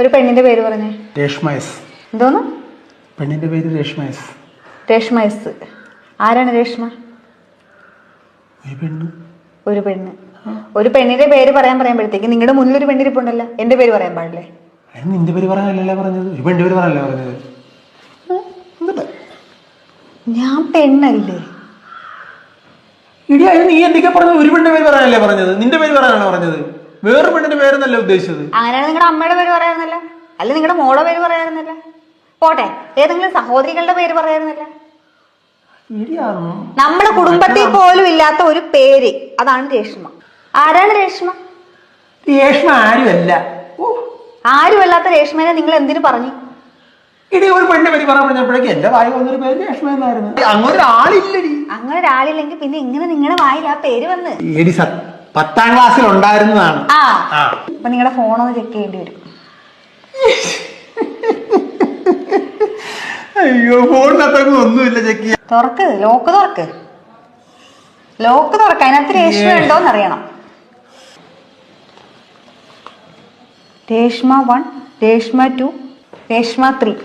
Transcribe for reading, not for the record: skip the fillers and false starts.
ഒരു പെണ്ണിന്റെ പേര് പറഞ്ഞേ. രേഷ്മ എസ്. എന്തോന്ന്? പെണ്ണിന്റെ പേര് രേഷ്മ എസ്. രേഷ്മ എസ്. ആരാണ് രേഷ്മ? ഒരു പെണ്ണ്. ഒരു പെണ്ണ്. ഒരു പെണ്ണിന്റെ പേര് പറയുമ്പോഴത്തേക്ക് നിങ്ങളുടെ മുന്നിൽ ഒരു പെണ്ണിരിപ്പുണ്ടല്ലോ, എന്റെ പേര് പറയാൻ പാടില്ലേ? നിന്റെ പേര് പറയാനല്ലേ പറഞ്ഞത്, ഒരു പെണ്ണിന്റെ പേര് പറയാനല്ലേ പറഞ്ഞത്. ഞാൻ പെണ്ണല്ലേ? ഇടി നീ എന്തൊക്കെ പറഞ്ഞത്? ഒരു പെണ്ണിന്റെ പേര് പറയാനല്ലേ പറഞ്ഞത്, നിന്റെ പേര് പറയാനാണ് പറഞ്ഞത്. വേറൊരു പെണ്ണിന്റെ പേരെന്നല്ല ഉദ്ദേശിച്ചത്. അങ്ങനെയാണ് നിങ്ങളുടെ അമ്മയുടെ പേര് പറയാറുന്നല്ല, അല്ല നിങ്ങളുടെ മോളുടെ പേര് പറയാറുന്നല്ല, പോട്ടെ ഏതെങ്കിലും സഹോദരികളുടെ പേര് പറയാറുന്നല്ല. നമ്മുടെ കുടുംബത്തിൽ പോലും ഇല്ലാത്ത ഒരു പേര്, അതാണ് രേഷ്മ. ആരാണ് രേഷ്മ? രേഷ്മ ആരുമല്ല. ആരുമല്ലാത്ത രേഷ്മനെ നിങ്ങൾ എന്തിനു പറഞ്ഞു? ഇടി ഒരു പെണ്ണിന്റെ പേര് പറയാൻ പറഞ്ഞപ്പോഴേക്കും എന്റെ വായി വന്നൊരു പേര് രേഷ്മ എന്നായിരുന്നു. അങ്ങനെ ഒരാളില്ലടി. അങ്ങനെ ഒരാളില്ലെങ്കിൽ പിന്നെ എങ്ങനെ നിങ്ങളുടെ വായിൽ ആ പേര് വന്ന്? 10ാം ക്ലാസ്സിൽ ഉണ്ടായിരുന്നതാണ്. അപ്പൊ നിങ്ങളുടെ ഫോണൊന്ന് ചെക്ക് ചെയ്യേണ്ടി വരും. അയ്യോ, ഫോണിനകത്തൊക്കെ ഒന്നുമില്ല ചെക്ക് ചെയ്യാൻ. തുറക്ക്, ലോക്ക് തുറക്ക്, ലോക്ക് തുറക്ക്. അതിനകത്ത് രേഷ്മ ഉണ്ടോന്ന് അറിയണം. രേഷ്മ 1, രേഷ്മ 2, രേഷ്മ 3.